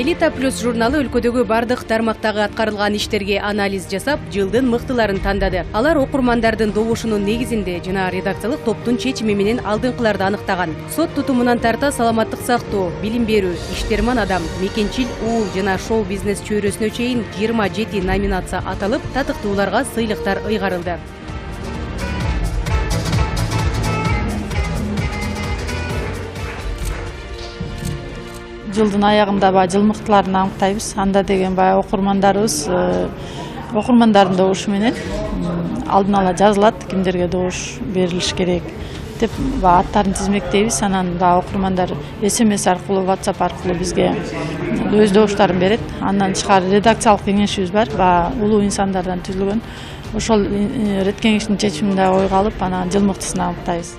Элита плюс журналы өлкөдөгү бардык тармактагы аткарылган иштерге анализ жасап, жылдын мыктыларын тандады. Алар окурмандардын добушунун негизинде жана редакциялык топтун чечими менен алдыңкыларды аныктаган. Сот тутумунан тарта саламаттык сактоо, билим берүү, иштерман адам, мекенчил, уул жана шоу бизнес чөйрөсүнө чейин 27 номинация аталып, татыктууларга сыйлыктар ыйгарылды. Жылдын аягында жыл мыктыларын аныктайбыз. Анда деген окурмандардын добушу менен алдын ала жазылат, кимдерге добуш берилиш керек деп аттарын тизмектейбиз. Анан окурмандар SMS аркылуу, WhatsApp аркылуу бизге өз добуштарын берет. Андан тышкары редакциялык кеңешибиз бар, улуу инсандардан түзүлгөн. Ошол рет кеңештин чечимин да ойго алып, анан жыл мыктысын аныктайбыз.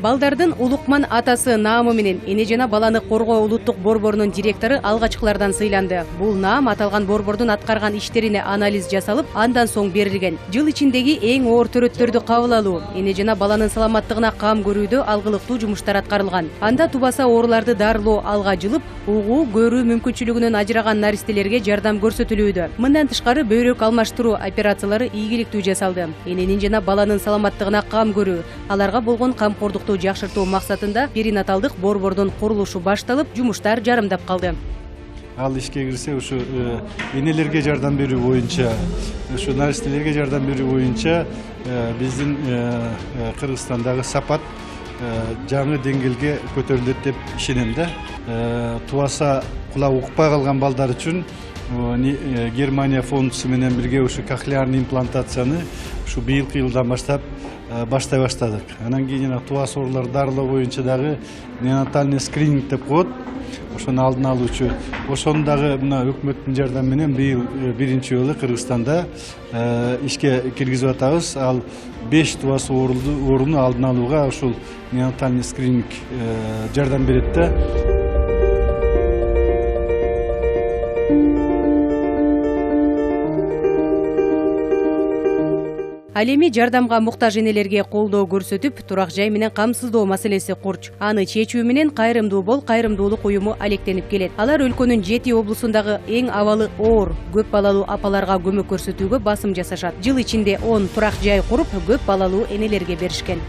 Балдардын Улукман атасы наамы менен эне жана баланы коргоо улуттук борборунун директору алгачкылардан сыйланды. Бул наам аталган борбордун аткарган иштерине анализ жасалып, андан соң берилген. Жыл ичиндеги эң оор төрөттөрдү кабыл алуу, эне жана баланын саламаттыгына кам көрүүдө алгылыктуу жумуштар аткарылган. Анда тубаса ооруларды дарылоо алга жылып, угуу, көрүү мүмкүнчүлүгүнөн ажыраган наристелерге жардам көрсөтүлүүдө. Мындан тышкары бөйрөк алмаштыруу операциялары ийгиликтүү жасалды. Эненин жана баланын саламаттыгына кам көрүү, аларга болгон камкордукту жакшыртуу максатында перинаталдык борбордун курулушу башталып, жумуштар жарымдап калды. Ал ишке кирсе, ушу энелерге жардам берүү боюнча, ушу наристелерге жардам берүү боюнча биздин Кыргызстандагы сапат жаңы деңгээлге көтөрүлөт деп ишенем да. Тубаса кулак укпай калган балдар үчүн Германия фондусу менен бирге ушу кохлеарный имплантацияны ушу быйылкы жылдан баштап баштай баштадык. Анан кийин тубас ооруларды дарылоо боюнча дагы неонатальный скрининг деп коет. Ошону алдын алуучу. Ошону дагы мына өкмөттүн жардамы менен быйыл биринчи жолу Кыргызстанда ишке киргизип атабыз. Ал 5 тубас ооруну алдын алууга ушул неонатальный скрининг жардам берет да. Ал эми жардамга муктаж энелерге колдоо көрсөтүп, турак жай менен камсыздоо маселеси курч. Аны чечүү менен Кайрымдуу бол кайрымдуулук уюму алектенип келет. Алар өлкөнүн 7 облусундагы эң абалы оор, көп балалуу апаларга көмөк көрсөтүүгө басым жасашат. Жыл ичинде 10 турак жай куруп, көп балалуу энелерге беришкен.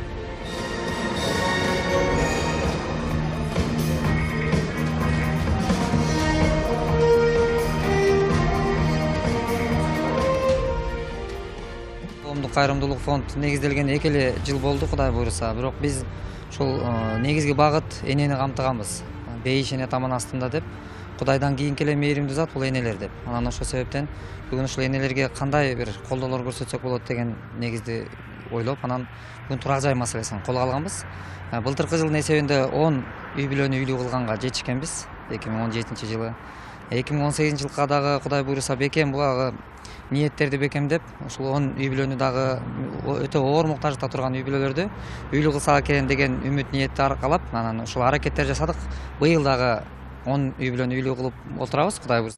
Кайрымдуулук фонд негизделгени 2 жыл болду, Кудай буйруса. Бирок биз ушул негизги багыт энени камтыганбыз. Бейиш эне таман астында деп, Кудайдан кийинки эле мээримдүү зат бул энелер деп. Анан ошол себептен бүгүн ушул энелерге кандай бир колдоолор көрсөтсөк болот деген негизди ойлоп, анан бүгүн турак жай маселесин колго алганбыз. Былтыркы жылдын эсебинде 10 үй бүлөнү үйлүү кылганга жетишкенбиз 2017 жылы. 2018 жылга дагы Кудай буйруса бекем булагы ниеттерди бекемдеп, ушул 10 үй бүлөнү дагы өтө оор муктаждыкта турган үй бүлөлөрдү үйлүү кылсак экен деген үмүт ниетти аркалап, анан ушул аракеттер жасадык. Быйыл дагы 10 үй бүлөнү үйлүү кылып отурабыз, Кудай буйруса.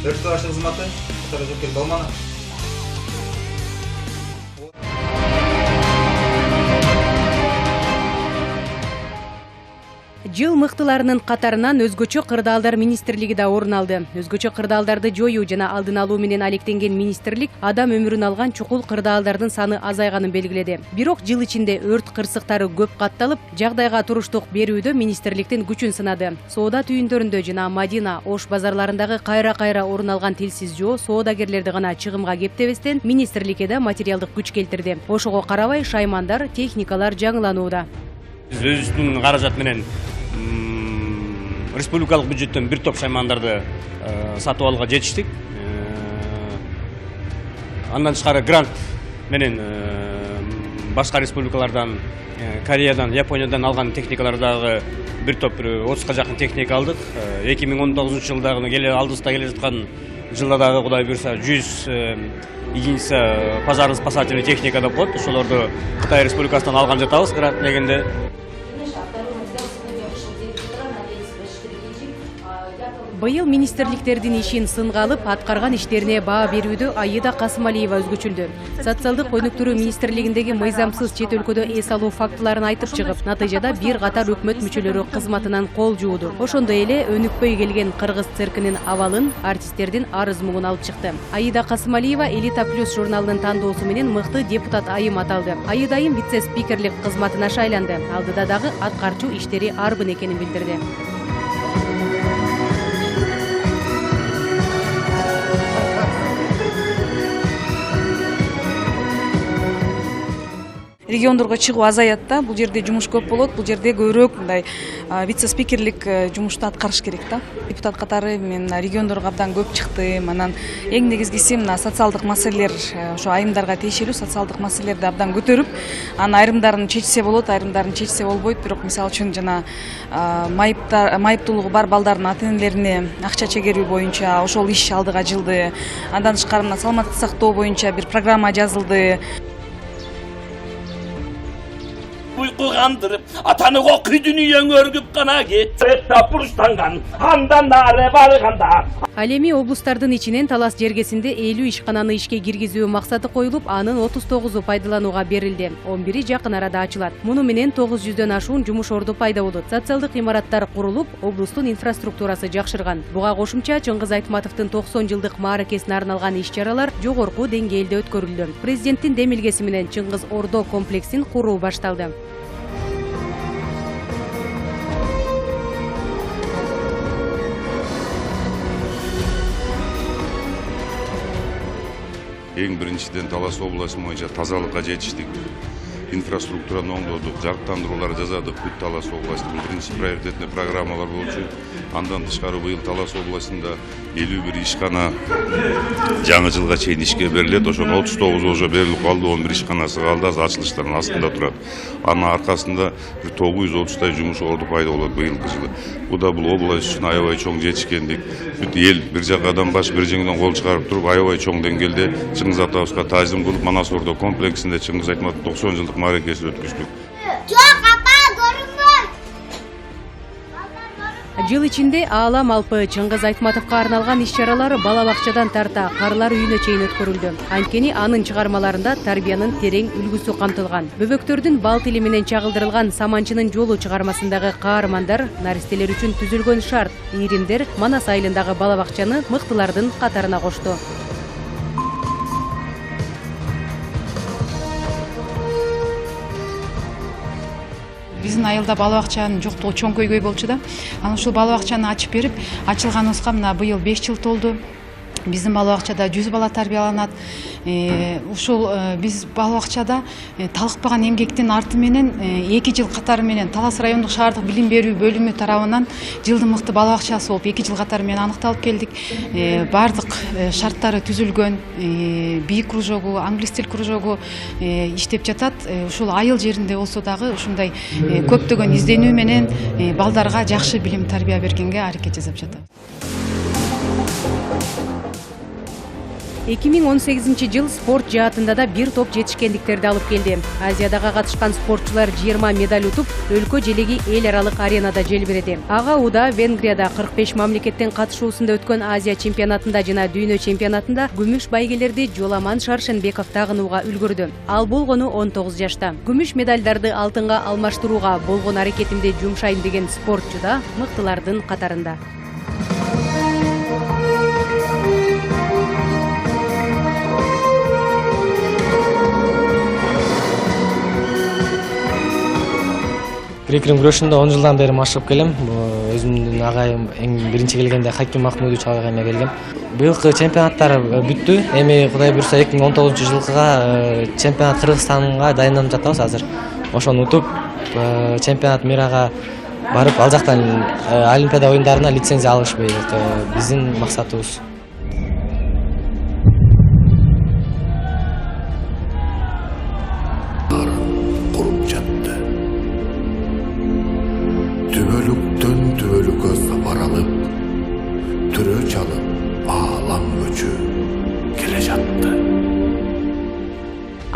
Өрттү кызматы, Катарызыкел Балмана. Жыл мыктыларынын катарынан өзгөчө кырдаалдар министрлиги да орун алды. Өзгөчө кырдаалдарды жоюу жана алдын алуу менен алектенген министрлик адам өмүрүн алган чукул кырдаалдардын саны азайганын белгиледи. Бирок жыл ичинде өрт кырсыктары көп катталып, жагдайга туруштук берүүдө министрликтин күчүн сынады. Соода түйүндөрүндө жана Мадина, Ош базарларындагы кайра-кайра орун алган телсиз жоо соодагерлерди гана чыгымга кептебестен министрликке да материалдык күч келтирди. Ошого карабай шаймандар, техникалар жаңыланууда. Биз өзүбүздүн каражат менен республикалык бюджеттен бир топ шаймандарды сатып алууга жетиштик. Андан тышкары грант менен башка республикалардан, Кореядан, Япониядан алган техникалардагы бир топ 30га жакын техника алдык. 2019 жылдагы келе алдыбызда келе жаткан жылда дагы Кудай буйруса 100 единица пожарно-спасательный техника деп коет. Ошолорду Кытай Республикасынан алган жатабыз грант негизинде. Быйыл министрликтердин ишин сынга алып, аткарган иштерине баа берүүдө Аида Касымалиева өзгөчүлдү. Социалдык өнүктүрүү министрлигиндеги мыйзамсыз чет өлкөдө эс алуу фактыларын айтып чыгып, натыйжада бир катар өкмөт мүчөлөрү кызматынан кол жууду. Ошондой эле өнүкпөй келген кыргыз циркинин абалын, артисттердин арыз мугун алып чыкты. Аида Касымалиева Элита Плюс журналынын тандоосу менен мыкты депутат айым аталды. Аида айым вице-спикерлик кызматына шайланды. Алдыда дагы аткарчу иштери арбын экенин билдирди. Региондорго чыгуу азаят да, бул жерде жумуш көп болот, бул жерде көбүрөөк мындай вице-спикерлик жумушту аткарыш керек да. Депутат катары мен региондорго абдан көп чыктым. Анан эң негизгиси мына социалдык маселелер, ошо айымдарга тиешелүү социалдык маселелерди абдан көтөрүп, анын айрымдарын чечсе болот, айрымдарын чечсе болбойт. Бирок мисалы үчүн жана майыптуулугу бар балдардын ата-энелерине акча чегерүү боюнча ошол иш алдыга жылды. Андан тышкары мына саламаттыкты сактоо боюнча бир программа жазылды. Uyku kandırıp atanı kokuy dünyanı örgüp kana git. Buruştangan andan nare barganda. Ал эми облустардын ичинен Талас жергесинде 50 ишкананы ишке киргизүү максаты коюлуп, анын 39-у пайдаланууга берилди. 11-и жакын арада ачылат. Муну менен 900дөн ашуун жумуш орду пайда болот. Социалдык имараттар курулуп, облустун инфраструктурасы жакшырган. Буга кошумча Чыңгыз Айтматовдун 90 жылдык мааракесине арналган иш-чаралар жогорку деңгээлде өткөрүлдү. Президенттин демилгеси менен Чыңгыз Ордо комплексин куруу башталды. Эң биринчиден Талас областы боюнча тазалыкка жетиштик, инфраструктураны оңдодук, жарыктандыруулар жасадык. Бүт Талас областынын биринчи приоритетный программалар болчу. Андан тышкары быйыл Талас областында 51 ишкана жаңы жылга чейин ишке берилет. Ошонун 39 уже берилип калды, 11 ишканасы калды, ачылыштардын астында турат. Анын аркасында 930 жумуш орду пайда болот быйылкы жылы. Бул да бул область үчүн аябай чоң жетишкендик. Бүт эл бир жакадан баш бир жеңден кол чыгарып туруп, аябай чоң деңгээлде Чыңгыз атабызга таазим кылып, Манас Ордо комплексинде Чыңгыз Айтматовдун 90 жылдык мааракесин өткөздүк. Жыл ичинде Аалам Алпы Чыңгыз Айтматовго арналган иш-чаралары бала бакчадан тарта карылар үйүнө чейин өткөрүлдү. Анткени анын чыгармаларында тарбиянын терең үлгүсү камтылган. Бөбөктөрдүн бал тили менен чагылдырылган Саманчынын жолу чыгармасындагы каармандар наристелер үчүн түзүлгөн шарт, ийримдер Манас айылындагы бала бакчаны мыктылардын катарына кошту. Биздин айылда бала бакчанын жоктугу чоң көйгөй болчу да. Анан ушул бала бакчаны ачып берип, ачылганыбызга мына быйыл 5 жыл толду. Биздин бала бакчада 100 бала тарбияланат. Ушул биз бала бакчада талыкпаган эмгектин арты менен 2 жыл катары менен Талас райондук шаардык билим берүү бөлүмү тарабынан жылдын мыкты бала бакчасы болуп 2 жыл катары менен аныкталып келдик. Бардык шарттары түзүлгөн, бийик кружогу, англис тил кружогу иштеп жатат. Ушул айыл жеринде болсо дагы ушундай көптөгөн изденүү менен балдарга жакшы билим тарбия бергенге аракет жасап жатабыз. 2018 жыл спорт жаатында да бир топ жетишкендиктерди алып келди. Азиядага катышкан спортчулар 20 медаль утуп, өлкө желеги эл аралык аренада желбиреди. Ага Уда Венгрияда 45 мамлекеттин катышуусунда өткөн Азия чемпионатында жана дүйнө чемпионатында күмүш байгелерди Жоламан Шаршенбеков тагынууга үлгүрдү. Ал болгону 19 жашта. Күмүш медалдарды алтынга алмаштырууга болгон аракетимди жумшайм деген спортчу да мыктылардын катарында. Грек-рим күрөшүндө 10 жылдан бери машыгып келем. Өзүмдүн агайым эң биринчи келгенде Хаким Махмудович агайыма келгем. Быйылкы чемпионаттар бүттү. Эми Кудай буйрса 2019 жылкыга чемпионат Кыргызстанга дайындалып жатабыз азыр. Ошону утуп чемпионат Мирага барып, ал жактан Олимпиада оюндарына лицензия алыш биздин максатыбыз. Түбөлүктөн түбөлүккө сапар алып, түрө чалып, аалам көчү келе жатты.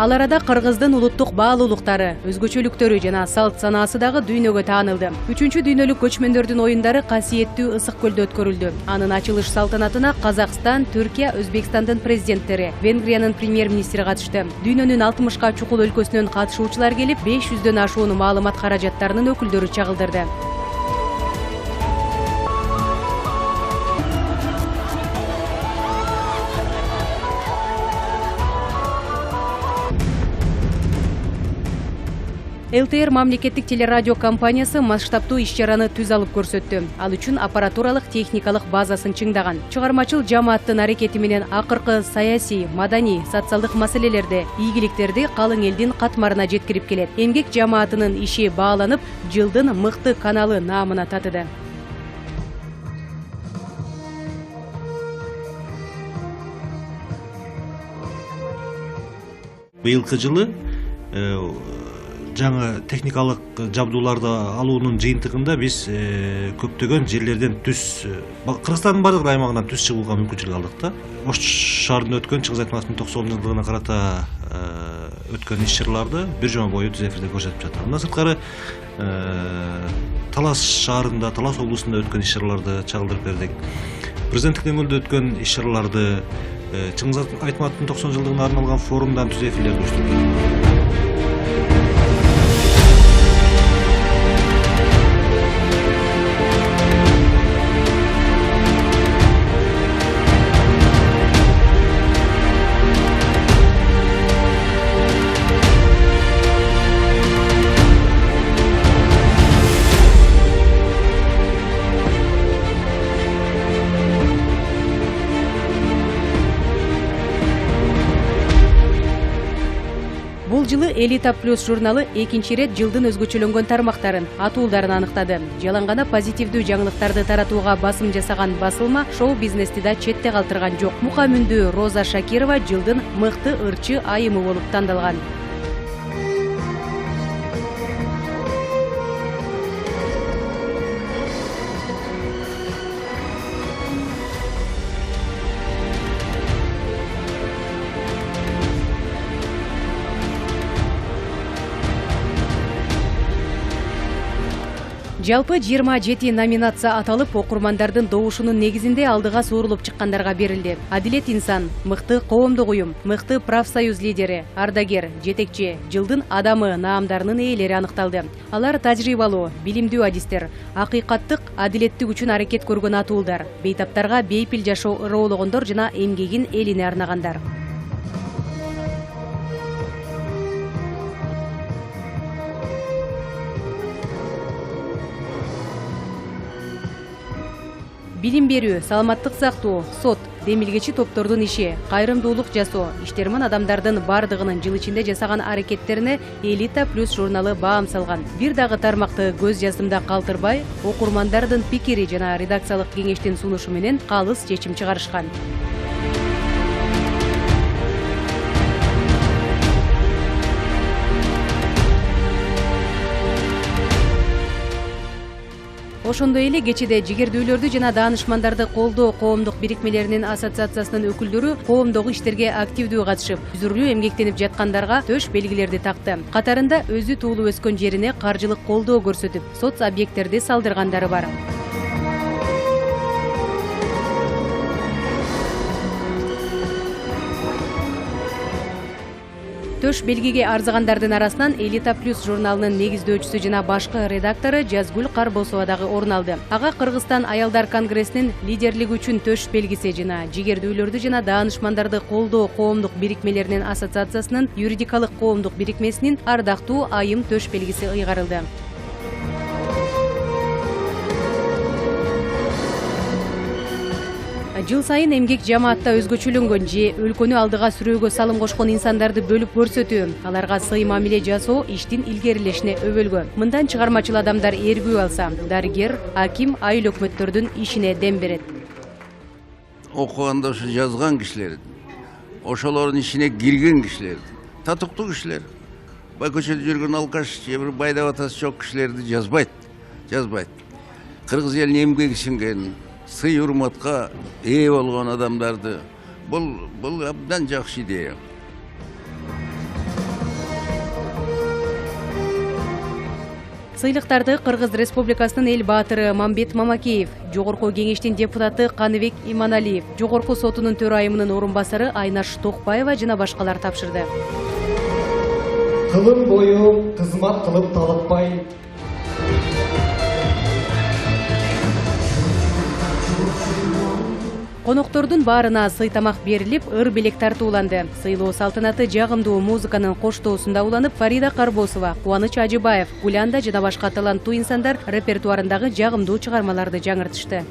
Ал арада Кыргыздын улуттук баалуулуктары, өзгөчөлүктөрү жана салт санаасы дагы дүйнөгө таанылды. 3-чү дүйнөлүк көчмөндөрдүн оюндары касиеттүү Ысык көлдө өткөрүлдү. Анын ачылыш салтанатына Казакстан, Түркия, Өзбекстандын президенттери, Венгриянын премьер-министри катышты. Дүйнөнүн 60ка чукул өлкөсүнөн катышуучулар келип, 500дөн ашуун маалымат каражаттарынын өкүлдөрү чагылдырды. ЛТР мамлекеттик телерадио компаниясы масштабтуу иш-чараны түз алып көрсөттү. Ал үчүн аппаратуралык техникалык базасын чыңдаган. Чыгармачыл жамааттын аракети менен акыркы саясий, маданий, социалдык маселелерди, ийгиликтерди калың элдин катмарына жеткирип келет. Эмгек жамаатынын иши бааланып, жылдын мыкты каналы наамына татыды. Быйылкы жылы жаңы техникалык жабдууларды алуунун жыйынтыгында биз көптөгөн жерлерден түз Кыргызстандын бардык аймагынан түз чыгууга мүмкүнчүлүк алдык да. Ош шаарында өткөн Чыңгыз Айтматовдун 90 жылдыгына карата өткөн иш-чараларды бир жума бою түз эфирде көрсөтүп жатат. Андан сырткары Талас шаарында, Талас облусунда өткөн иш-чараларды чагылдырып бердик. Президенттик деңгээлде өткөн иш-чараларды Чыңгыз Айтматовдун 90 жылдыгына арналган форумдан түз эфирлер көрсөттүк. Бул жылы Элита Плюс журналы экинчи ирет жылдын өзгөчөлөнгөн тармактарын, атуулдарын аныктады. Жалаң гана позитивдүү жаңылыктарды таратууга басым жасаган басылма шоу-бизнести да четте калтырган жок. Мука мүндүү Роза Шакирова жылдын мыкты ырчы айымы болуп тандалган. Жалпы 27 номинация аталып, окурмандардын добушунун негизинде алдыга суурулуп чыккандарга берилди. Адилет инсан, мыкты коомдук уюм, мыкты профсоюз лидери, ардагер, жетекчи, жылдын адамы наамдарынын ээлери аныкталды. Алар тажрыйбалуу, билимдүү адистер, акыйкаттык, адилеттик үчүн аракет көргөн атуулдар, бейтаптарга бейпил жашоо ыроологондор жана эмгегин элине арнагандар. Билим берүү, саламаттык сактоо, сот, демилгечи топтордун иши, кайрымдуулук жасоо, иштерман адамдардын бардыгынын жыл ичинде жасаган аракеттерине Элита Плюс журналы баам салган. Бир дагы тармакты көз жаздымда калтырбай, окурмандардын пикири жана редакциялык кеңештин сунушу менен калыс чечим чыгарышкан. Ошондой эле кечеде жигердүүлөрдү жана даанышмандарды колдоо коомдук бирикмелеринин ассоциациясынын өкүлдөрү коомдук иштерге активдүү катышып, үзүрлүү эмгектенип жаткандарга төш белгилерди такты. Катарында өзү туулуп өскөн жерине каржылык колдоо көрсөтүп, соц объекттерди салдыргандары бар. Төш белгиге арзыгандардын арасынан Элита Плюс журналынын негиздөөчүсү жана башкы редактору Жазгүл Карбосова дагы орун алды. Ага Кыргызстан аялдар конгрессинин лидерлиги үчүн төш белгиси жана жигердүүлөрдү жана даанышмандарды колдоо коомдук бирикмелеринин ассоциациясынын юридикалык коомдук бирикмесинин ардактуу айым төш белгиси ыйгарылды. Жыл сайын эмгек жамаатта өзгөчөлөнгөн же өлкөнү алдыга сүрөөгө салым кошкон инсандарды бөлүп көрсөтүү, аларга сый мамиле жасоо иштин илгерилешине өбөлгө. Мындан чыгармачыл адамдар эргүү алса, дарыгер, аким, айыл өкмөттөрдүн ишине дем берет. Окуганда ушу жазган кишилер, ошолордун ишине кирген кишилер, татыктуу кишилер. Бай көчөдө жүргөн алкаш, же бир байдап атасы жок кишилерди жазбайт. Кыргыз элине эмгеги сиңген, сый урматка ээ болгон адамдарды бул абдан жакшы идея. Сыйлыктарды Кыргыз Республикасынын эл баатыры Мамбет Мамакеев, Жогорку кеңештин депутаты Каныбек Иманалиев, Жогорку сотунун төрайымынын орун басары Айнаш Токпаева жана башкалар тапшырды. Кылым бою кызмат кылып талыкпай, Коноктордун баарына сый тамак берилип, ыр белек тартууланды. Сыйлоо салтанаты жагымдуу музыканын коштоосунда уланып, Фарида Карбосова, Кубаныч Ажыбаев, Гулянда жана башка таланттуу инсандар репертуарындагы жагымдуу чыгармаларды жаңыртышты.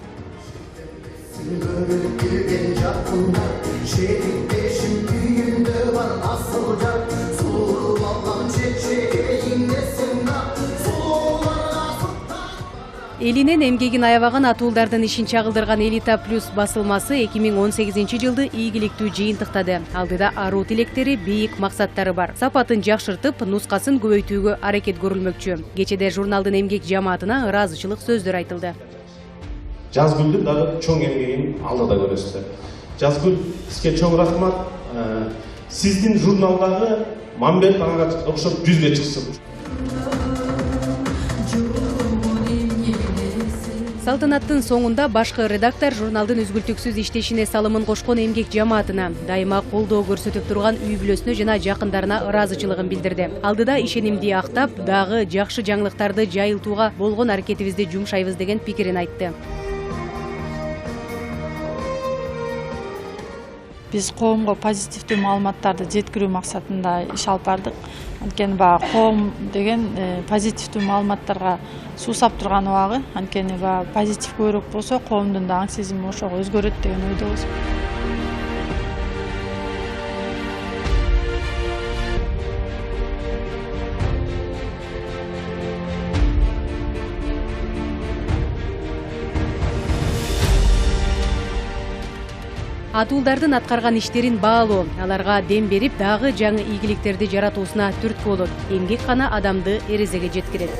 Элинен эмгегин аябаган атуулдардын ишин чагылдырган Элита Плюс басылмасы 2018 жылды ийгиликтүү жыйынтыктады. Алдыда аруу тилектери, бийик максаттары бар. Сапатын жакшыртып, нускасын көбөйтүүгө аракет көрүлмөкчү. Кечеде журналдын эмгек жамаатына ыраазычылык сөздөр айтылды. Жазгүлдүн дагы чоң эмгегин алдыда көрөсүздөр. Жазгүл, сизге чоң рахмат. Сиздин журналдагы Мамбет ага окшоп 100ге чыксын. Салтанаттын соңунда башкы редактор журналдын үзгүлтүксүз иштешине салымын кошкон эмгек жамаатына, дайыма колдоо көрсөтүп турган үй бүлөсүнө жана жакындарына ыраазычылыгын билдирди. Алдыда ишенимди актап, дагы жакшы жаңылыктарды жайылтууга болгон аракетибизди жумшайбыз деген пикирин айтты. Биз коомго позитивдүү маалыматтарды жеткирүү максатында иш алып бардык. Анткени баягы коом деген позитивдүү маалыматтарга суусап турган убагы, анткени баягы позитив көбүрөөк болсо, коомдун да аң сезими ошого өзгөрөт деген ойдобуз. Атуулдардын аткарган иштерин баалоо, аларга дем берип, дагы жаңы ийгиликтерди жаратуусуна түрткү болот. Эмгек гана адамды эрезеге жеткирет.